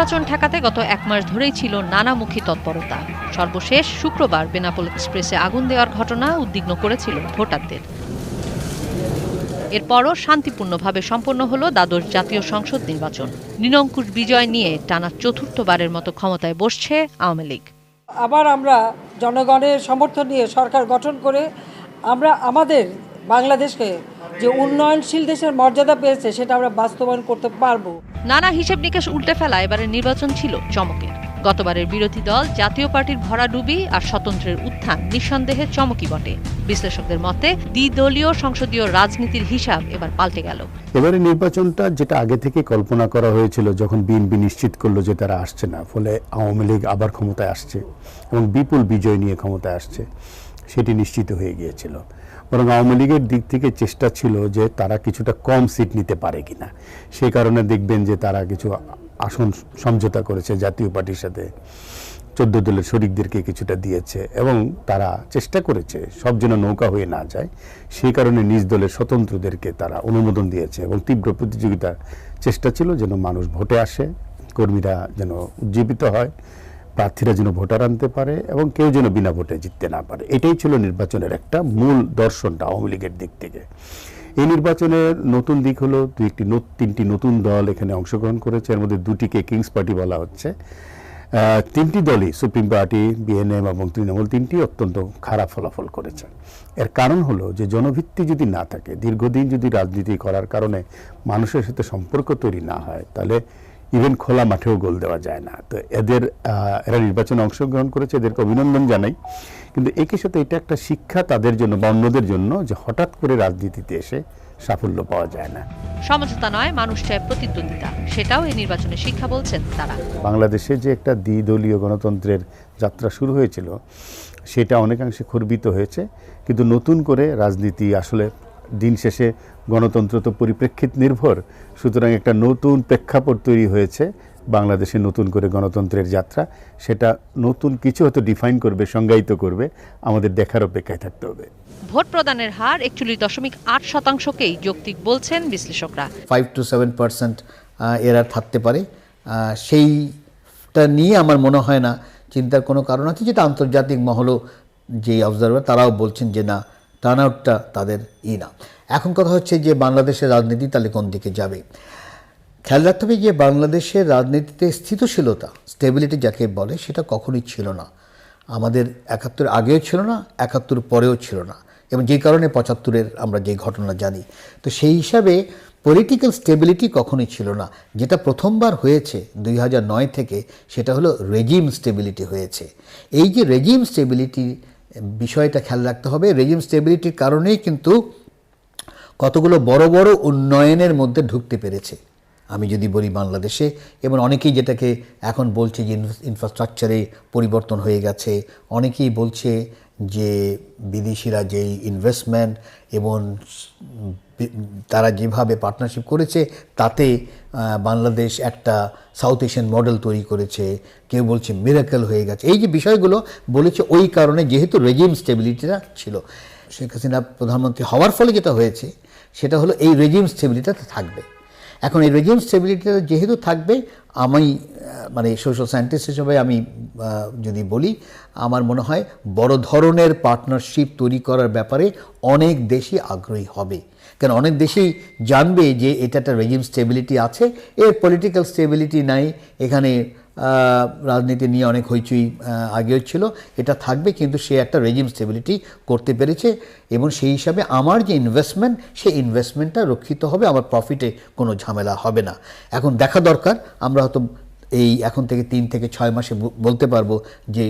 নির্বাচন ঠেকাতে গত এক মাস ধরেই ছিল নানামুখী তৎপরতা। সর্বশেষ শুক্রবার বেনাপোল এক্সপ্রেসে আগুন দেওয়ার ঘটনা উদ্বিগ্ন করেছিল ভোটারদের। এরপরও শান্তিপূর্ণভাবে সম্পন্ন হলো দ্বাদশ জাতীয় সংসদ নির্বাচন। নিরঙ্কুশ বিজয় নিয়ে টানা চতুর্থবারের মতো ক্ষমতায় বসছে আওয়ামী লীগ। আবার আমরা জনগণের সমর্থন নিয়ে সরকার গঠন করে আমরা আমাদের বাংলাদেশকে যে উন্নয়নশীল দেশের মর্যাদা পেয়েছে সেটা আমরা বাস্তবায়ন করতে পারবো। নানা হিসেব নিকেশ উল্টে ফেলা এবারের নির্বাচন ছিল চমকের। গতবারের বিরোধী দল জাতীয় পার্টির ভরাডুবি আর স্বতন্ত্রের উত্থান নিঃসন্দেহে চমকই বটে। বিশ্লেষকদের মতে দ্বিদলীয় সংসদীয় রাজনীতির হিসাব এবার পাল্টে গেল। এবারে নির্বাচনটা যেটা আগে থেকে কল্পনা করা হয়েছিল, যখন বিএনপি নিশ্চিত করলো যে তারা আসছে না, ফলে আওয়ামী লীগ আবার ক্ষমতায় আসছে এবং বিপুল বিজয় নিয়ে ক্ষমতায় আসছে, সেটি নিশ্চিত হয়ে গিয়েছিল। বরং আওয়ামী লীগের দিক থেকে চেষ্টা ছিল যে তারা কিছুটা কম সিট নিতে পারে কিনা। সেই কারণে দেখবেন যে তারা কিছু আসন সমঝোতা করেছে জাতীয় পার্টির সাথে, 14 দলের শরিকদেরকে কিছুটা দিয়েছে এবং তারা চেষ্টা করেছে সব যেন নৌকা হয়ে না যায়। সেই কারণে নিজ দলের স্বতন্ত্রদেরকে তারা অনুমোদন দিয়েছে এবং তীব্র প্রতিযোগিতার চেষ্টা ছিল যেন মানুষ ভোটে আসে, কর্মীরা যেন উজ্জীবিত হয়, প্রার্থীরা যেন ভোটার আনতে পারে এবং কেউ যেন বিনা ভোটে জিততে না পারে। এটাই ছিল নির্বাচনের একটা মূল দর্শনটা আওয়ামী লীগের দিক থেকে। এই নির্বাচনের নতুন দিক হলো তিনটি নতুন দল এখানে অংশগ্রহণ করেছে। এর মধ্যে দুটিকে কিংস পার্টি বলা হচ্ছে। তিনটি দলই, সুপ্রিম পার্টি, বিএনএম এবং তৃণমূল, তিনটি অত্যন্ত খারাপ ফলাফল করেছে। এর কারণ হলো যে জনভিত্তি যদি না থাকে, দীর্ঘদিন যদি রাজনীতি করার কারণে মানুষের সাথে সম্পর্ক তৈরি না হয়, তাহলে ইভেন খোলা মাঠেও গোল দেওয়া যায় না। তো এরা নির্বাচনে অংশগ্রহণ করেছে, এদেরকে অভিনন্দন জানাই। কিন্তু একই সাথে এটা একটা শিক্ষা তাদের জন্য বা অন্যদের জন্য যে হঠাৎ করে রাজনীতিতে এসে সাফল্য পাওয়া যায় না। সমঝোতা নয়, মানুষ চায় প্রতিদ্বন্দ্বিতা, সেটাও এই নির্বাচনের শিক্ষা বলছেন তারা। বাংলাদেশে যে একটা দ্বিদলীয় গণতন্ত্রের যাত্রা শুরু হয়েছিল, সেটা অনেকাংশে খর্বিত হয়েছে। কিন্তু নতুন করে রাজনীতি আসলে দিন শেষে গণতন্ত্র তো পরিপ্রেক্ষিত নির্ভর, সুতরাং একটা নতুন প্রেক্ষাপট তৈরি হয়েছে বাংলাদেশে নতুন করে গণতন্ত্রের যাত্রা। সেটা নতুন কিছু হয়তো ডিফাইন করবে, সংজ্ঞায়িত করবে, আমাদের দেখার অপেক্ষায় থাকতে হবে। ভোট প্রদানের হার 41.8%কেই যৌক্তিক বলছেন বিশ্লেষকরা। 5 to 7% এরার থাকতে পারে, সেইটা নিয়ে আমার মনে হয় না চিন্তার কোনো কারণ আছে। যেটা আন্তর্জাতিক মহলও, যেই অবজারভার, তারাও বলছেন যে না, টার্ন আউটটা তাদের না। এখন কথা হচ্ছে যে বাংলাদেশের রাজনীতি তাহলে কোন দিকে যাবে। খেয়াল রাখতে হবে যে বাংলাদেশের রাজনীতিতে স্থিতিশীলতা, স্টেবিলিটি যাকে বলে, সেটা কখনোই ছিল না। আমাদের 71 আগেও ছিল না, 71 পরেও ছিল না, এবং যেই কারণে 75-এর আমরা যে ঘটনা জানি। তো সেই হিসাবে পলিটিক্যাল স্টেবিলিটি কখনোই ছিল না। যেটা প্রথমবার হয়েছে 2009 থেকে, সেটা হলো রেজিম স্টেবিলিটি হয়েছে। এই যে রেজিম স্টেবিলিটি বিষয়টা খেয়াল রাখতে হবে। রেজিম স্টেবিলিটির কারণেই কিন্তু কতগুলো বড় বড় উন্নয়নের মধ্যে ঢুকতে পেরেছে। আমি যদি বলি বাংলাদেশে, এবং অনেকেই যেটাকে এখন বলছে যে ইনফ্রাস্ট্রাকচারে পরিবর্তন হয়ে গেছে, অনেকেই বলছে যে বিদেশিরা যেই ইনভেস্টমেন্ট এবং তারা যেভাবে পার্টনারশিপ করেছে, তাতে বাংলাদেশ একটা সাউথ এশিয়ান মডেল তৈরি করেছে, কেউ বলছে মিরাকেল হয়ে গেছে। এই যে বিষয়গুলো বলেছে, ওই কারণে যেহেতু রেজিম স্টেবিলিটিটা ছিল, শেখ হাসিনা প্রধানমন্ত্রী হওয়ার ফলে যেটা হয়েছে সেটা হলো এই রেজিম স্টেবিলিটিটা থাকবে। এখন এই রেজিম স্টেবিলিটিটা যেহেতু থাকবে, আমি মানে সোশ্যাল সায়েন্টিস্ট হিসেবে আমি যদি বলি, আমার মনে হয় বড় ধরনের পার্টনারশিপ তৈরি করার ব্যাপারে অনেক দেশই আগ্রহী হবে। কারণ অনেক দেশেই জানবে যে এটা একটা রেজিম স্টেবিলিটি আছে, এর পলিটিক্যাল স্টেবিলিটি নাই, এখানে রাজনীতি নিয়ে অনেক হইচই আগেও ছিল, এটা থাকবে, কিন্তু সে একটা রেজিম স্টেবিলিটি করতে পেরেছে, এবং সেই হিসাবে আমার যে ইনভেস্টমেন্ট, সেই ইনভেস্টমেন্টটা রক্ষিত হবে, আমার প্রফিটে কোনো ঝামেলা হবে না। এখন দেখা দরকার, আমরা হয়তো এই এখন থেকে 3 থেকে 6 মাসে বলতে পারবো যে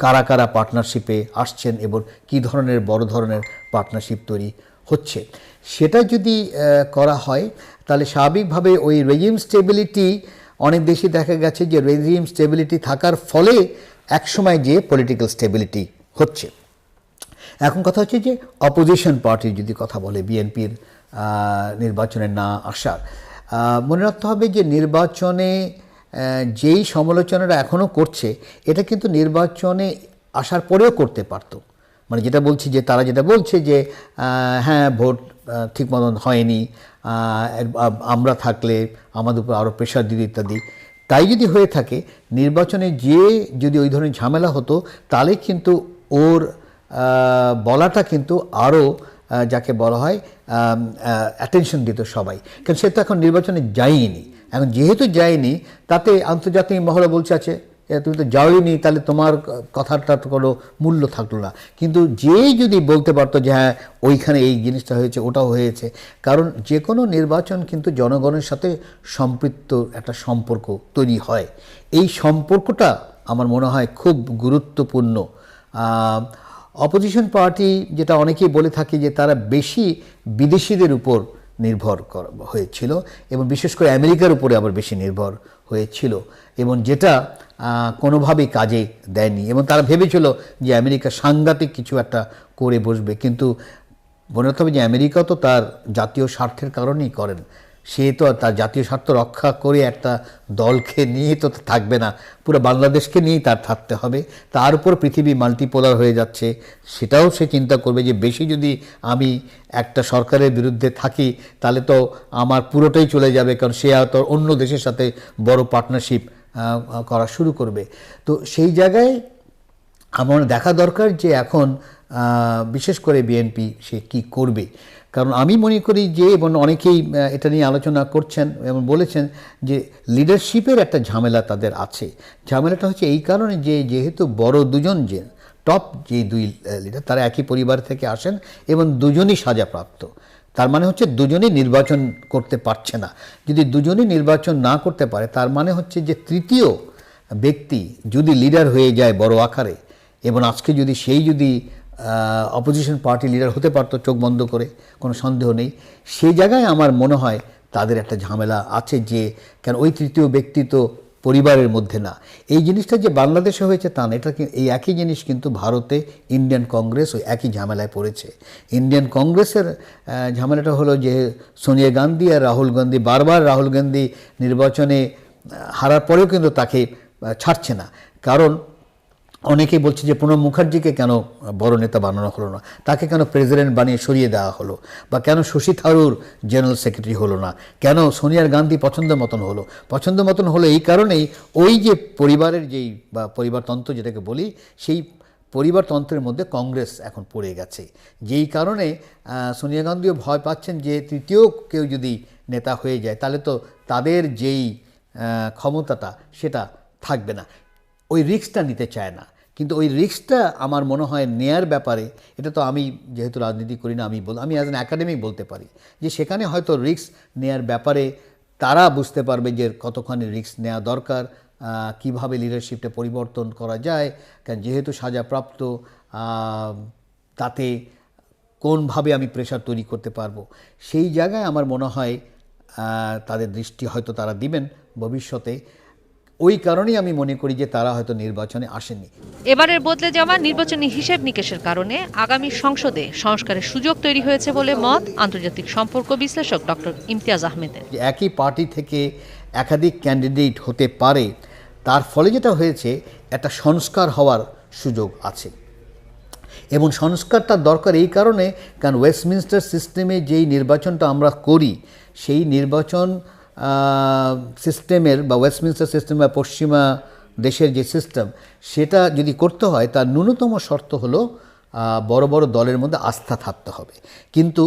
কারা কারা পার্টনারশিপে আসছেন এবং কী ধরনের বড় ধরনের পার্টনারশিপ তৈরি হচ্ছে। সেটা যদি করা হয়, তাহলে স্বাভাবিকভাবে ওই রেজিম স্টেবিলিটি, অনেক দেশে দেখা গেছে যে রেজিম স্টেবিলিটি থাকার ফলে একসময় যে পলিটিক্যাল স্টেবিলিটি হচ্ছে। এখন কথা হচ্ছে যে অপোজিশন পার্টির যদি কথা বলে, বিএনপির নির্বাচনে না আসার, মনে রাখতে হবে যে নির্বাচনে যেই সমালোচনাটা এখনও করছে, এটা কিন্তু নির্বাচনে আসার পরেও করতে পারতো। মানে যেটা বলছি যে তারা যেটা বলছে যে হ্যাঁ, ভোট ঠিক মতন হয়নি, আমরা থাকলে আমাদের উপর আরও প্রেশার দিত ইত্যাদি, তাই যদি হয়ে থাকে নির্বাচনে যে যদি ওই ধরনের ঝামেলা হতো তাহলে কিন্তু ওর বলাটা কিন্তু আরও যাকে বলা হয় অ্যাটেনশন দিত সবাই, কারণ সে তো এখন নির্বাচনে যায়নি। এখন যেহেতু যায়নি তাতে আন্তর্জাতিক মহলে বলছে আছে তুমি তো যাওইনি, তাহলে তোমার কথাটা তো কোনো মূল্য থাকলো না। কিন্তু যেই যদি বলতে পারতো যে হ্যাঁ ওইখানে এই জিনিসটা হয়েছে ওটাও হয়েছে, কারণ যে কোনো নির্বাচন কিন্তু জনগণের সাথে সম্পৃক্ত একটা সম্পর্ক তৈরি হয়। এই সম্পর্কটা আমার মনে হয় খুব গুরুত্বপূর্ণ। অপোজিশন পার্টি যেটা অনেকেই বলে থাকে যে তারা বেশি বিদেশিদের উপর নির্ভর হয়েছিল এবং বিশেষ করে আমেরিকার উপরে আবার বেশি নির্ভর হয়েছিল, এবং যেটা কোনোভাবেই কাজে দেয়নি। এবং তারা ভেবেছিল যে আমেরিকা সাংঘাতিক কিছু একটা করে বসবে, কিন্তু মনে রাখতে হবে যে আমেরিকা তো তার জাতীয় স্বার্থের কারণেই করেন। সে তো তার জাতীয় স্বার্থ রক্ষা করে একটা দলকে নিয়ে তো থাকবে না, পুরো বাংলাদেশকে নিয়েই তার থাকতে হবে। তার উপর পৃথিবী মাল্টিপোলার হয়ে যাচ্ছে, সেটাও সে চিন্তা করবে যে বেশি যদি আমি একটা সরকারের বিরুদ্ধে থাকি তাহলে তো আমার পুরোটাই চলে যাবে, কারণ সে হয়তো অন্য দেশের সাথে বড় পার্টনারশিপ করা শুরু করবে। তো সেই জায়গায় আমার দেখা দরকার যে এখন বিশেষ করে বিএনপি সে কি করবে। কারণ আমি মনে করি যে, এবং অনেকেই এটা নিয়ে আলোচনা করছেন এবং বলেছেন যে লিডারশিপের একটা ঝামেলা তাদের আছে। ঝামেলাটা হচ্ছে এই কারণে যে যেহেতু বড় দুজন যে টপ যে দুই লিডার তারা একই পরিবার থেকে আসেন এবং দুজনই সাজাপ্রাপ্ত, তার মানে হচ্ছে দুজনেই নির্বাচন করতে পারছে না। যদি দুজনেই নির্বাচন না করতে পারে তার মানে হচ্ছে যে তৃতীয় ব্যক্তি যদি লিডার হয়ে যায় বড় আকারে, এবং আজকে যদি সেই যদি অপোজিশন পার্টি লিডার হতে পারতো চোখ বন্ধ করে, কোনো সন্দেহ নেই। সেই জায়গায় আমার মনে হয় তাদের একটা ঝামেলা আছে, যে কেন ওই তৃতীয় ব্যক্তি তো পরিবারের মধ্যে না। এই জিনিসটা যে বাংলাদেশে হয়েছে তা না, এটা এই একই জিনিস কিন্তু ভারতে ইন্ডিয়ান কংগ্রেস ওই একই ঝামেলায় পড়েছে। ইন্ডিয়ান কংগ্রেসের ঝামেলাটা হলো যে সোনিয়া গান্ধী আর রাহুল গান্ধী, বারবার রাহুল গান্ধী নির্বাচনে হারার পরেও কিন্তু তাকে ছাড়ছে না। কারণ অনেকেই বলছে যে প্রণব মুখার্জিকে কেন বড় নেতা বানানো হলো না, তাকে কেন প্রেসিডেন্ট বানিয়ে সরিয়ে দেওয়া হলো, বা কেন শশী থারুর জেনারেল সেক্রেটারি হলো না, কেন সোনিয়ার গান্ধী পছন্দ মতন হলো। পছন্দ মতন হলো এই কারণেই ওই যে পরিবারের যেই বা পরিবারতন্ত্র যেটাকে বলি, সেই পরিবারতন্ত্রের মধ্যে কংগ্রেস এখন পড়ে গেছে। যেই কারণে সোনিয়া গান্ধীও ভয় পাচ্ছেন যে তৃতীয় কেউ যদি নেতা হয়ে যায় তাহলে তো তাদের যেই ক্ষমতাটা সেটা থাকবে না। ওই রিস্কটা নিতে চায় না, কিন্তু ওই রিস্কটা আমার মনে হয় নেয়ার ব্যাপারে, এটা তো আমি যেহেতু রাজনীতি করি না, আমি অ্যাজ অ্যান একাডেমিক বলতে পারি যে সেখানে হয়তো রিস্ক নেয়ার ব্যাপারে তারা বুঝতে পারবে যে কতখানি রিস্ক নেওয়া দরকার, কিভাবে লিডারশিপটা পরিবর্তন করা যায়, কারণ যেহেতু সাজাপ্রাপ্ত তাতে কোনভাবে আমি প্রেশার তৈরি করতে পারবো, সেই জায়গায় আমার মনে হয় তাদের দৃষ্টি হয়তো তারা দিবেন ভবিষ্যতে। ওই কারণেই আমি মনে করি যে তারা হয়তো নির্বাচনে আসেনি। এবারের বদলে যাওয়া নির্বাচনী হিসেব নিকেশের কারণে আগামী সংসদে সংস্কারের সুযোগ তৈরি হয়েছে বলে মত আন্তর্জাতিক সম্পর্ক বিশ্লেষক ডক্টর ইমতিয়াজ আহমেদের। একই পার্টি থেকে একাধিক ক্যান্ডিডেট হতে পারে, তার ফলে যেটা হয়েছে একটা সংস্কার হওয়ার সুযোগ আছে, এবং সংস্কারটা দরকার এই কারণে কারণ ওয়েস্টমিনস্টার সিস্টেমে যেই নির্বাচনটা আমরা করি সেই নির্বাচন সিস্টেমের বা ওয়েস্টমিনস্টার সিস্টেম বা পশ্চিমা দেশের যে সিস্টেম সেটা যদি করতে হয় তার ন্যূনতম শর্ত হলো বড় বড় দলের মধ্যে আস্থা থাকতে হবে। কিন্তু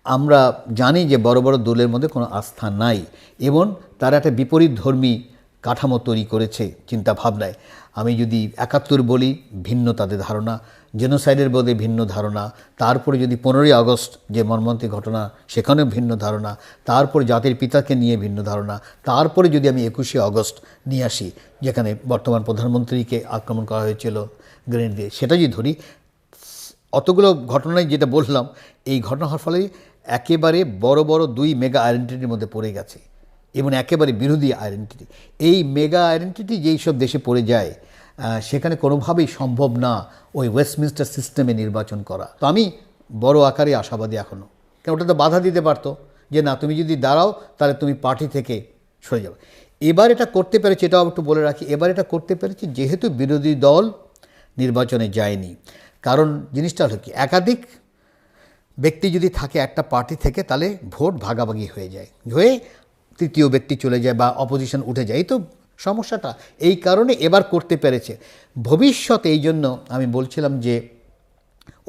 আমরা জানি যে বড় বড় দলের মধ্যে কোনো আস্থা নাই, এবং তারা একটা বিপরীত ধর্মী কাঠামো তৈরি করেছে চিন্তা ভাবনায়। আমি যদি ৭১ বলি, ভিন্ন তাদের ধারণা, জেনোসাইডের বোধে ভিন্ন ধারণা, তারপরে যদি 15ই আগস্ট যে মর্মান্তিক ঘটনা সেখানেও ভিন্ন ধারণা, তারপরে জাতির পিতাকে নিয়ে ভিন্ন ধারণা, তারপরে যদি আমি 21শে আগস্ট নিয়ে আসি যেখানে বর্তমান প্রধানমন্ত্রীকে আক্রমণ করা হয়েছিল গ্রেনেড দিয়ে, সেটা যদি ধরি, অতগুলো ঘটনায় যেটা বললাম এই ঘটনা হওয়ার ফলে একেবারে বড় বড় দুই মেগা আইডেন্টিটির মধ্যে পড়ে গেছে, এবং একেবারে বিরোধী আইডেন্টিটি। এই মেগা আইডেন্টিটি যেই সব দেশে পড়ে যায় সেখানে কোনোভাবেই সম্ভব না ওই ওয়েস্টমিনস্টার সিস্টেমে নির্বাচন করা। তো আমি বড় আকারে আশাবাদী এখনও, কারণ ওটা তো বাধা দিতে পারতো যে না তুমি যদি দাঁড়াও তাহলে তুমি পার্টি থেকে সরে যাবে। এবার এটা করতে পেরেছি, এটাও একটু বলে রাখি, এবার এটা করতে পেরেছি যেহেতু বিরোধী দল নির্বাচনে যায়নি। কারণ জিনিসটা হলো কি, একাধিক ব্যক্তি যদি থাকে একটা পার্টি থেকে তাহলে ভোট ভাগাভাগি হয়ে যায়, হয়ে তৃতীয় ব্যক্তি চলে যায় বা অপোজিশন উঠে যায়, এই তো সমস্যাটা। এই কারণে এবার করতে পেরেছে। ভবিষ্যতে এই জন্য আমি বলছিলাম যে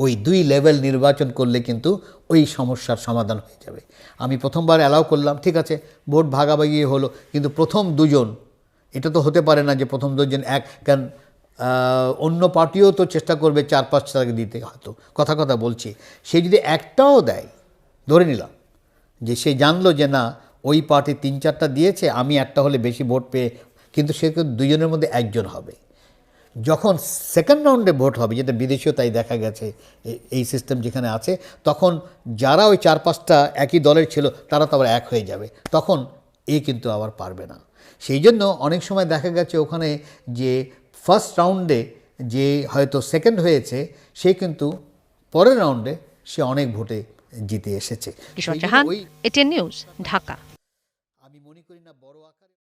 ওই 2 লেভেল নির্বাচন করলে কিন্তু ওই সমস্যার সমাধান হয়ে যাবে। আমি প্রথমবার অ্যালাউ করলাম, ঠিক আছে, ভোট ভাগাভাগি হলো, কিন্তু প্রথম দুজন, এটা তো হতে পারে না যে প্রথম দুজন এক, কারণ অন্য পার্টিও তো চেষ্টা করবে 4-5টাকে দিতে, হয়তো কথা বলছি, সে যদি একটাও দেয়, ধরে নিলাম যে সে জানলো যে না ওই পার্টি 3-4টা দিয়েছে, আমি একটা হলে বেশি ভোট পেয়ে, কিন্তু সে দুজনের মধ্যে একজন হবে। যখন সেকেন্ড রাউন্ডে ভোট হবে, যেটা বিদেশেও তাই দেখা গেছে, এই সিস্টেম যেখানে আছে, তখন যারা ওই 4-5টা একই দলের ছিল তারা তো আবার এক হয়ে যাবে, তখন কিন্তু আবার পারবে না। সেই জন্য অনেক সময় দেখা গেছে ওখানে যে ফার্স্ট রাউন্ডে যে হয়তো সেকেন্ড হয়েছে, সে কিন্তু পরের রাউন্ডে সে অনেক ভোটে জিতে এসেছে। কিশোর জাহান, এটিএন নিউজ, ঢাকা। আমি মনে করি না বড় আকারে